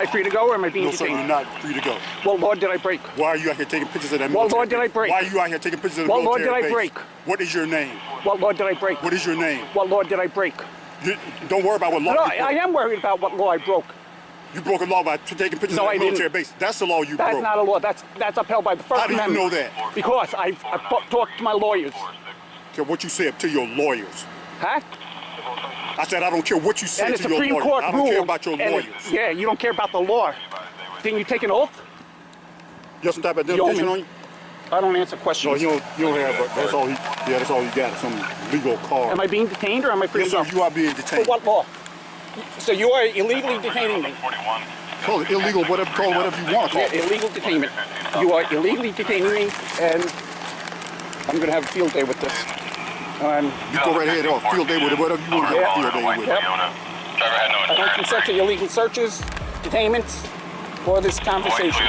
free to go or am I being No, sir, detained? you're not free to go. What law did I break? Why are you out here taking pictures of that What military law did I base? break? Why are you out here taking pictures of the What law military did I base? break? What is your name? What law did I break? What is your name? What law did I break? Don't worry about what law No, you broke. I am worried about what law I broke. You broke a law by taking pictures No, of I the military didn't. base. That's the law you That's broke. not a law. That's upheld by the First How do you Amendment. know that? Because I talked to my lawyers. Okay, what you said to your lawyers. Huh? I said I don't care what you said And the to your Supreme lawyers. Court I don't ruled. care about your and lawyers. Yeah, you don't care about the law. Didn't you take an oath? You have some type of identification on you? I don't answer No, questions. you don't have. That's all he. Yeah, that's all you got. Some legal card. Am I being detained or am I free Yes, to sir. go? You are being For detained. what law? So you are illegally detaining me. Call it illegal, whatever. Call it whatever you want to call Yeah, it. illegal detainment. You are illegally detaining me, and I'm going to have a field day with this. You go right ahead. Field day with it. Whatever you want to have a field day with. Yep. I don't consent to illegal searches, detainments, or this conversation.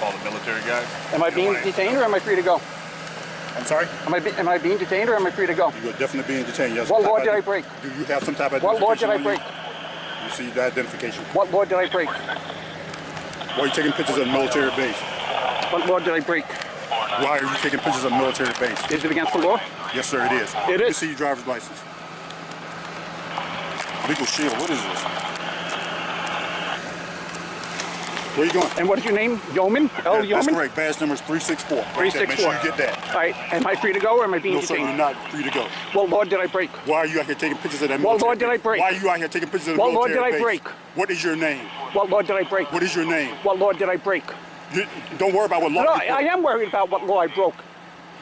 All the military guys. Am I being detained or am I free to go? I'm sorry. Am I being detained or am I free to go? You are definitely being detained. Yes. What law did I break? Do you have some type of What law did I identification on you? break? You see that identification. What law did I break? Why are you taking pictures of the military base? What law did I break? Why are you taking pictures of the military base? Is it against the law? Yes, sir, it is. It Let me is. see your driver's license. Legal shield. What is this? Where you going? And what is your name? Yeoman? L. That's Yeoman? correct. Badge number is 364. Right there. Make 364. sure you get that. All right. Am I free to go or am I being No, sir, detained? you're not free to go. What law did I break? Why are you out here taking pictures of that What military law did I base? break? Why are you out here taking pictures of the What law military did I base? break? What is your name? What law did I break? What is your name? What law did I break? Don't worry about what law No, you broke. I am worried about what law I broke.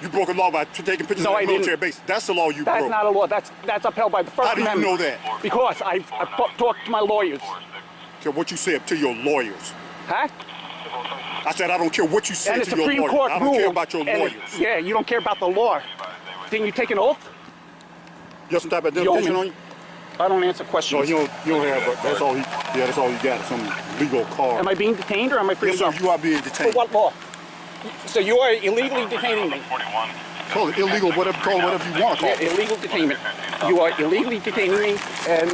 You broke a law by taking pictures No, of I the military didn't. base. That's the law you That's broke. not a law. That's upheld by the First How do you Amendment. know that? Because I talked to my lawyers. Okay, what you said to your lawyers. Huh? I said I don't care what you said And the to your Supreme lawyers. Court I don't ruled. care about your and lawyers. Yeah, you don't care about the law. Didn't you take an oath? You have some type of identification on you? I don't answer No, questions. you don't have. That's all he. Yeah, that's all you got. Some legal card. Am I being detained or am I free Yes, to sir. go? You are being For detained. what law? So you are illegally detaining me. Call it illegal, whatever. Call it whatever you want to call Yeah, it. illegal detainment. You are illegally detaining me, and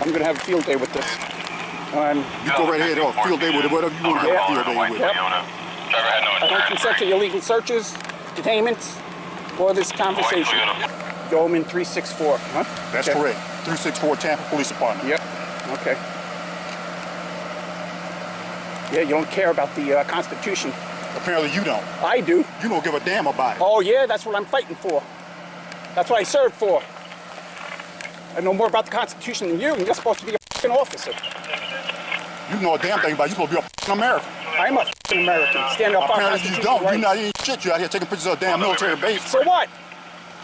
I'm going to have a field day with this. You go right ahead. Field day with it. Whatever you want to have a field day with. Yep. I don't consent to illegal searches, detainments, or this conversation. Yeoman 364, huh? That's Okay. correct. 364 Tampa Police Department. Yep. Okay. Yeah, you don't care about the Constitution. Apparently you don't. I do. You don't give a damn about it. Oh yeah, that's what I'm fighting for. That's what I served for. I know more about the Constitution than you, and you're supposed to be a f***ing officer. You know a damn thing about it. You're supposed to be a f***ing American. I'm a f***ing American. Stand up for our Apparently you constitutional don't. You're rights. not eating shit. You're out here taking pictures of a damn military base. So what?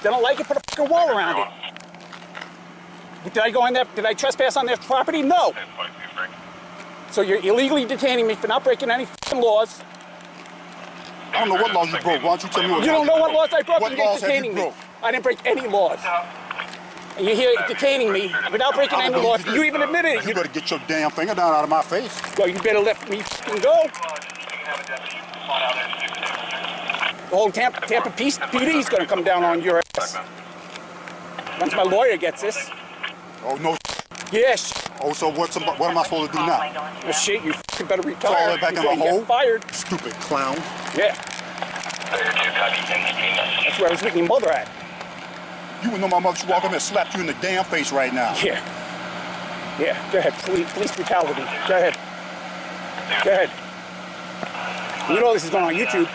They don't like it, put a f***ing wall around it. Did I go in there? Did I trespass on their property? No. So you're illegally detaining me for not breaking any f***ing laws. I don't know what laws you broke. Why don't you tell me what You don't know what laws I broke? What and you're laws have you detaining me. broke? I didn't break any laws. And you're here detaining me without breaking any laws. You even admitted it. You better get your damn finger down out of my face. Well, you better let me f***ing go. The whole Tampa PD is going to come down on your ass. Once my lawyer gets this. Oh, no. Yes. Oh, so what am I supposed to do now? Well, shit, you f***ing better retire. Fall it back in You're the gonna hole? get fired. Stupid clown. Yeah. That's where I was with your mother at. You would know my mother should walk up and slap you in the damn face right now. Yeah. Yeah, go ahead. Police brutality. Go ahead. Go ahead. You know this is going on YouTube.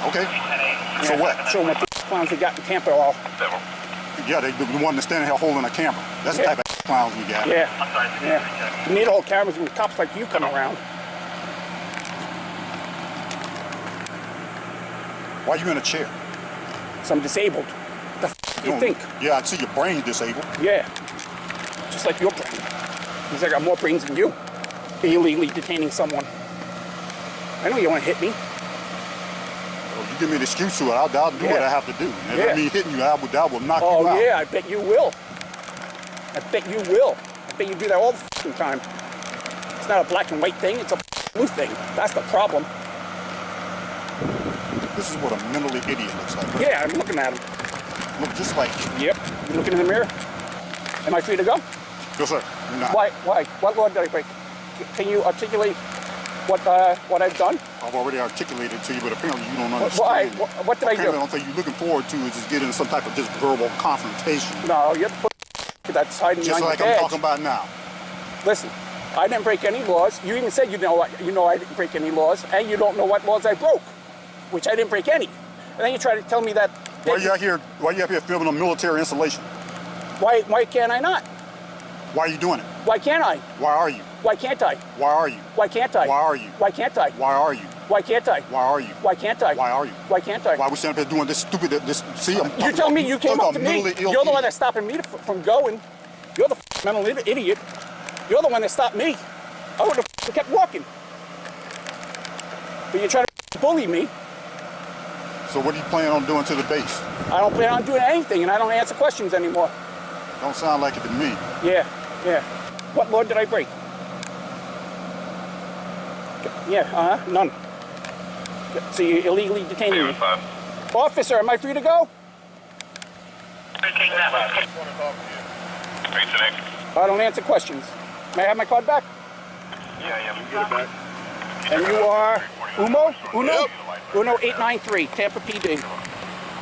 Okay. Yeah. So what? Show them what the clowns we got in Tampa all. Yeah, they the one that's standing here holding a camera. That's the Yeah. type of clowns we got. Yeah. Yeah. You need to hold cameras when cops like you come around. Why are you in a chair? So I'm disabled. The f do you think? Yeah, I see your brain disabled. Yeah. Just like your brain. Because I got more brains than you. Illegally detaining someone. I know you want to hit me. Well, you give me an excuse to it, I'll do what I have to do. And Yeah. I mean hitting you, I will knock you Oh out. yeah, I bet you will. I bet you will. I bet you do that all the f***ing time. It's not a black and white thing, it's a blue thing. That's the problem. This is what a mentally idiot looks like. Right? Yeah, I'm looking at him. Look just like you. Yep. You looking in the mirror? Am I free to go? Yes, sir. You're not. Why? What law did I break? Can you articulate what I've done? I've already articulated to you, but apparently you don't Why? understand. What did I do? Apparently, the only thing you're looking forward to is just getting some type of just verbal confrontation. No, you're the that's hiding Just behind like your I'm badge. talking about now. Listen, I didn't break any laws. You even said you know I didn't break any laws, and you don't know what laws I broke, which I didn't break any. And then you try to tell me that. Why you out here filming a military installation? Why can't I not? Why are you doing it? Why can't I? Why are you? Why can't I? Why are you? Why can't I? Why are you? Why can't I? Why are you? Why can't I? Why are you? Why can't I? Why are you? Why can't I? Why are we standing up here doing this stupid, see, I'm You tell me you came up to me. mentally ill You're the one idiot. that's stopping me from going. You're the mental idiot. You're the one that stopped me. I would have kept walking. But you're trying to bully me. So what are you planning on doing to the base? I don't plan on doing anything, and I don't answer questions anymore. Don't sound like it to me. Yeah. What law did I break? Yeah, none. So you're illegally detaining me. Officer, am I free to go? I don't answer questions. May I have my card back? Yeah, we get it back. And you are Uno? Yep. Uno 893, Tampa PD.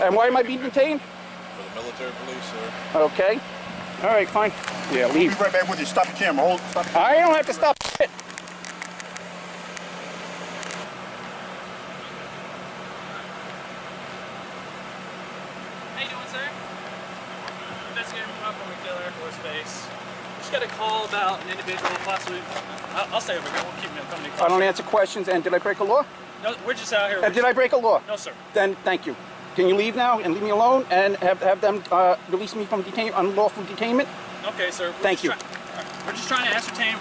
And why am I being detained? For the military police, sir. Okay. All right, fine. Yeah, We'll leave. be right back with you. Stop the camera. Stop the camera. I don't have to stop it. How you doing, sir? Investigating unlawful killer Air Force Base. Just got a call about an individual possibly. I'll stay over here. We'll keep me company. I don't answer questions. And did I break a law? No, we're just out here. And did I break a law? No, sir. Then thank you. Can you leave now and leave me alone and have them release me from unlawful detainment? Okay, sir. Thank you. We're just trying to ascertain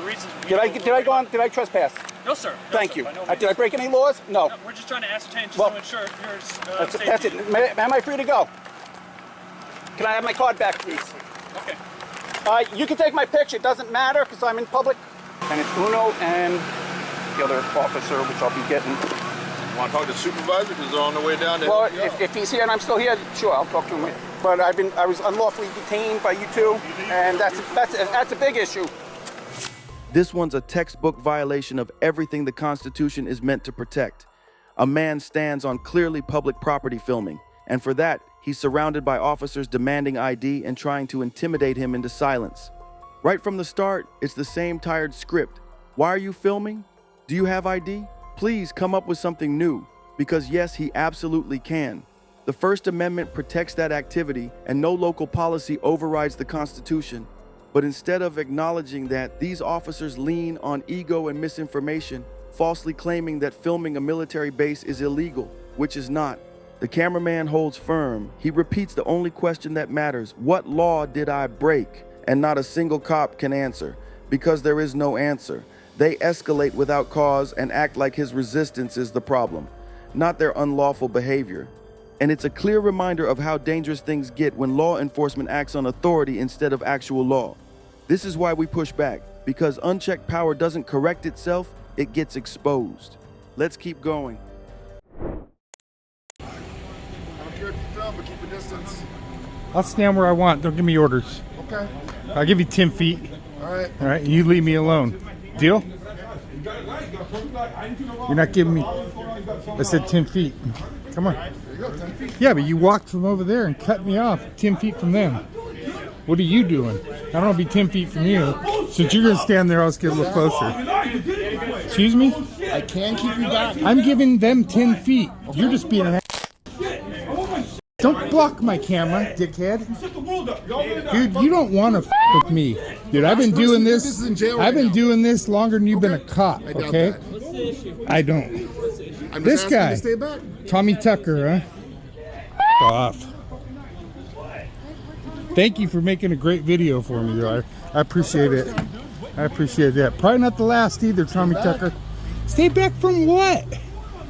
reasons. Did I trespass? No, sir. No, Thank sir, you. by no means. Did I break any laws? No. No, we're just trying to ascertain just Well, to ensure your safety. That's it. Am I free to go? Can I have my card back, please? Okay. You can take my picture. It doesn't matter because I'm in public. And it's Uno and the other officer, which I'll be getting. Want to talk to the supervisor because they're on their way down there? Well, if he's here and I'm still here, sure, I'll talk to him. But I was unlawfully detained by you two, and that's a big issue. This one's a textbook violation of everything the Constitution is meant to protect. A man stands on clearly public property filming, and for that, he's surrounded by officers demanding ID and trying to intimidate him into silence. Right from the start, it's the same tired script. Why are you filming? Do you have ID? Please come up with something new, because yes, he absolutely can. The First Amendment protects that activity, and no local policy overrides the Constitution. But instead of acknowledging that, these officers lean on ego and misinformation, falsely claiming that filming a military base is illegal, which is not. The cameraman holds firm. He repeats the only question that matters: what law did I break? And not a single cop can answer, because there is no answer. They escalate without cause and act like his resistance is the problem, not their unlawful behavior. And it's a clear reminder of how dangerous things get when law enforcement acts on authority instead of actual law. This is why we push back, because unchecked power doesn't correct itself, it gets exposed. Let's keep going. I don't care if you film, but keep a distance. I'll stand where I want. Don't give me orders. Okay. I'll give you 10 feet. All right. All right, and you leave me alone. Deal? You're not giving me. I said 10 feet. Come on. There you go, 10 feet. Yeah, but you walked from over there and cut me off 10 feet from them. What are you doing? I don't want to be 10 feet from you. Since you're going to stand there, I'll just get a little closer. Excuse me? I can keep you back. I'm giving them 10 feet. You're just being an ass. Don't block my camera, dickhead. Dude, you don't want to with me. Dude, I've been doing this. I've been doing this longer than you've been a cop, okay? I don't. This guy, Tommy Tucker, huh? Off. Thank you for making a great video for me, though. I appreciate it. I appreciate that. Probably not the last either, Tommy Tucker. Stay back from what?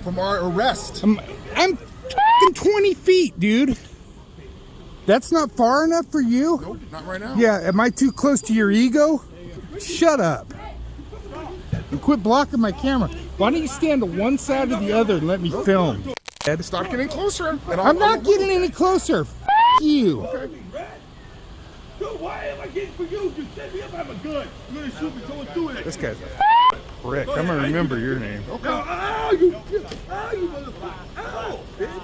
From our arrest. I'm talking 20 feet, dude. That's not far enough for you? Nope, not right now. Yeah, am I too close to your ego? Shut up. And quit blocking my camera. Why don't you stand to one side or the other and let me film? Start getting closer. I'm not getting any closer. F you. Okay. why am I getting for you? You set me up, I have a gun. You're gonna shoot me, someone's doing it. This guy's a Rick. I'm gonna remember your name. Okay. Ow, you motherfucker. Ow, bitch.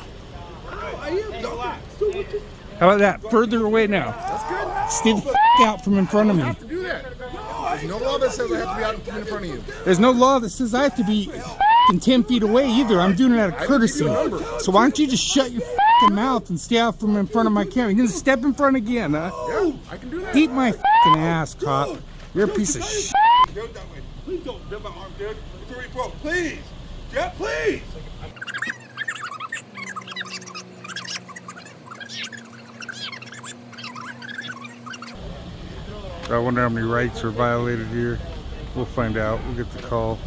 Ow, I am talking. So what you... How about that? Further away now. That's good. Stay the out from in front of I me. have to do that. There's no law that says I have to be out in front of you. There's no law that says I have to be 10 feet away either. I'm doing it out of courtesy. So why don't you just shut your mouth and stay out from in front of my camera? You're gonna step in front again, huh? Yeah, I can do that. Eat my ass, cop. You're a piece of shit. Please don't bend my arm, dude. It's already broke. Please. Yeah, please. I wonder how many rights are violated here. We'll find out. We'll get the call.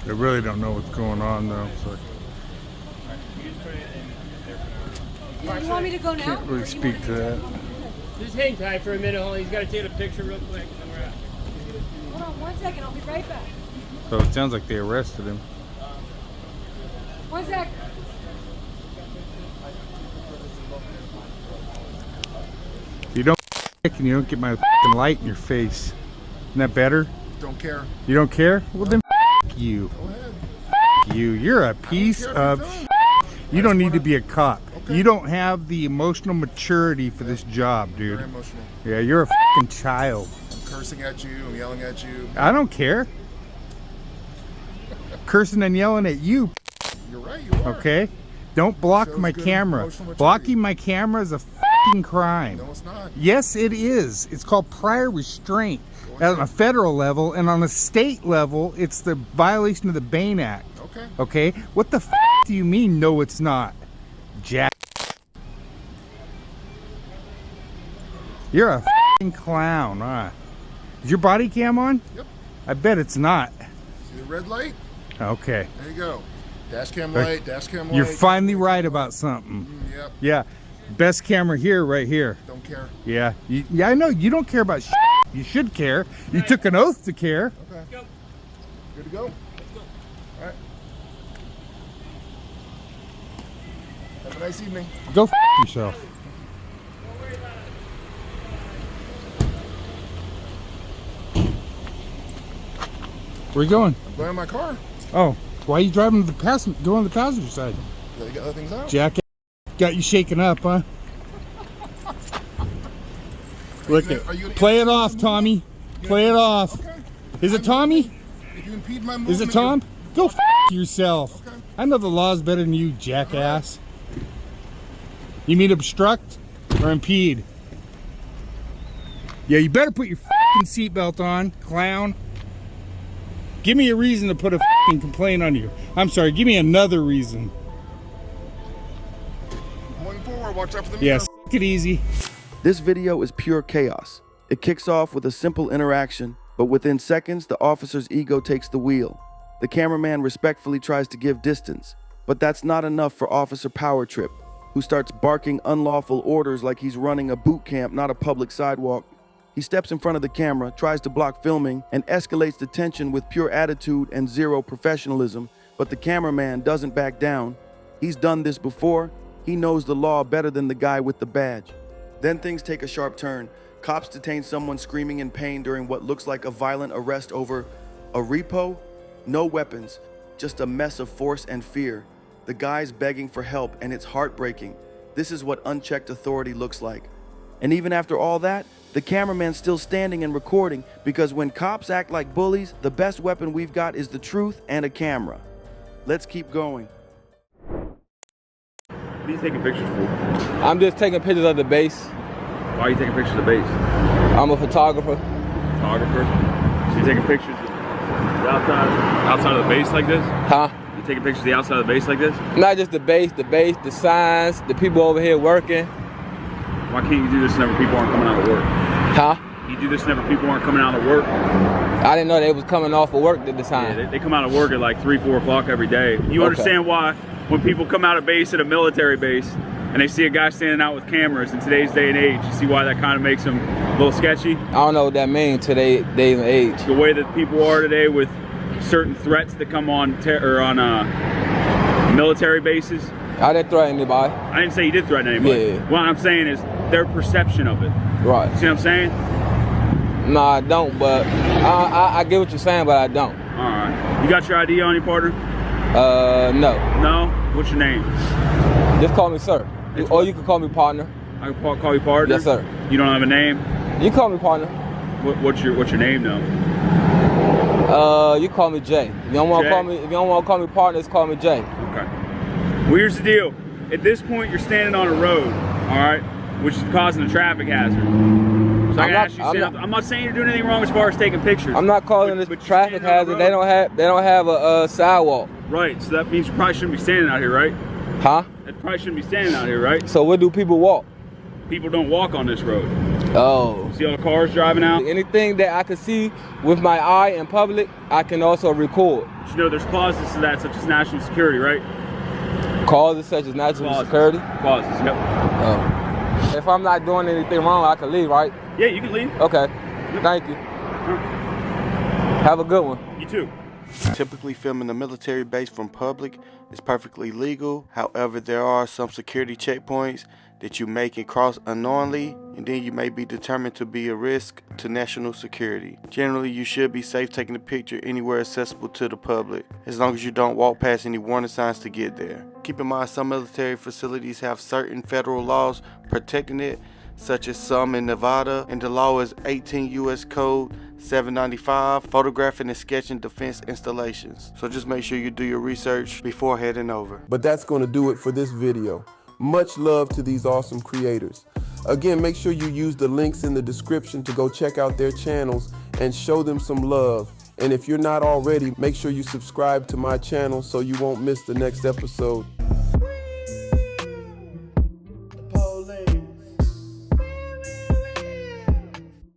I really don't know what's going on though. So You want me to go I now? can't really speak to that. Just hang tight for a minute, Holly. He's got to take a picture real quick. And we're out. Hold on 1 second, I'll be right back. So it sounds like they arrested him. 1 sec. You don't and you don't get my light in your face. Isn't that better? Don't care. You don't care? Well then you. Go ahead. You. You're a piece care if of you film. you don't need to be a cop. Okay. You don't have the emotional maturity for this job, dude. Very emotional. Yeah, you're a child. I'm cursing at you. I'm yelling at you. I don't care. Cursing and yelling at you, You're right. You are. okay? Don't block Shows my good camera. emotional maturity. Blocking my camera is a fucking crime. No, it's not. Yes, it is. It's called prior restraint on a federal level, and on a state level, it's the violation of the Bain Act. Okay. Okay? What the do you mean, no, it's not? Jack. You're a fucking clown, huh? Is your body cam on? Yep. I bet it's not. See the red light? Okay. There you go. Dash cam light. Dash cam light. You're finally right about something. Yep. Yeah. Best camera here, right here. Don't care. Yeah. Yeah, I know. You don't care about shit. You should care. You took an oath to care. Okay. Good to go. All right. Have a nice evening. Go f yourself. Where you going? I'm going in my car. Oh, why are you driving to the passenger? Go on the passenger side. Gotta get other things out. Jack got you shaken up, huh? Look Are you it. gonna- Play it off, Tommy. Play it off. Okay. Is it Tommy? If you impede my movement, Is it Tom? Go f yourself. Okay. I know the laws better than you, jackass. You mean obstruct or impede? Yeah, you better put your f***ing seatbelt on, clown. Give me a reason to put a f***ing complaint on you. I'm sorry, give me another reason. Going forward, watch out for the mirror. Yes, take it easy. This video is pure chaos. It kicks off with a simple interaction, but within seconds, the officer's ego takes the wheel. The cameraman respectfully tries to give distance, but that's not enough for Officer Power Trip, who starts barking unlawful orders like he's running a boot camp, not a public sidewalk. He steps in front of the camera, tries to block filming, and escalates the tension with pure attitude and zero professionalism, but the cameraman doesn't back down. He's done this before. He knows the law better than the guy with the badge. Then things take a sharp turn. Cops detain someone screaming in pain during what looks like a violent arrest over a repo. No weapons, just a mess of force and fear. The guy's begging for help, and it's heartbreaking. This is what unchecked authority looks like. And even after all that, the cameraman's still standing and recording, because when cops act like bullies, the best weapon we've got is the truth and a camera. Let's keep going. What are you taking pictures for? I'm just taking pictures of the base. Why are you taking pictures of the base? I'm a photographer. Photographer? So you're taking pictures of the outside of the base like this? Huh? You taking pictures of the outside of the base like this? Not just the base, the signs, the people over here working. Why can't you do this whenever people aren't coming out of work? Huh? You do this whenever people aren't coming out of work? I didn't know they was coming off of work at the time. Yeah, they come out of work at like 3, 4 o'clock every day. You Okay. understand why when people come out of base at a military base and they see a guy standing out with cameras in today's day and age, you see why that kind of makes them a little sketchy? I don't know what that means today, day and age. The way that people are today with certain threats that come on military bases, I didn't threaten anybody. I didn't say you did threaten anybody. Yeah. What I'm saying is their perception of it. Right. See what I'm saying? No, I don't, but I get what you're saying, but I don't. All right. You got your ID on you, partner? No. No? What's your name? Just call me sir. Or you can call me partner. I can call you partner? Yes, sir. You don't have a name? You call me partner. What's your name though? You call me Jay. If you don't want to call me, if you don't want to call me partner, just call me Jay. Okay. Well, here's the deal. At this point, you're standing on a road, all right, which is causing a traffic hazard. So I ask you, I'm not saying you're doing anything wrong as far as taking pictures. I'm not calling this traffic hazard. They don't have a sidewalk. Right. So that means you probably shouldn't be standing out here, right? Huh? That probably shouldn't be standing out here, right? So where do people walk? People don't walk on this road. Oh. See all the cars driving out? Anything that I can see with my eye in public, I can also record. But you know, there's clauses to that, such as national security, right? Clauses such as national security? Clauses, yep. Oh. If I'm not doing anything wrong, I can leave, right? Yeah, you can leave. Okay. Yep. Thank you. Have a good one. You too. Typically filming a military base from public is perfectly legal. However, there are some security checkpoints that you may can cross unknowingly, and then you may be determined to be a risk to national security. Generally, you should be safe taking a picture anywhere accessible to the public, as long as you don't walk past any warning signs to get there. Keep in mind, some military facilities have certain federal laws protecting it, such as some in Nevada, and the law is 18 U.S. Code 795, photographing and sketching defense installations. So just make sure you do your research before heading over. But that's going to do it for this video. Much love to these awesome creators. Again, make sure you use the links in the description to go check out their channels and show them some love. And if you're not already, make sure you subscribe to my channel so you won't miss the next episode.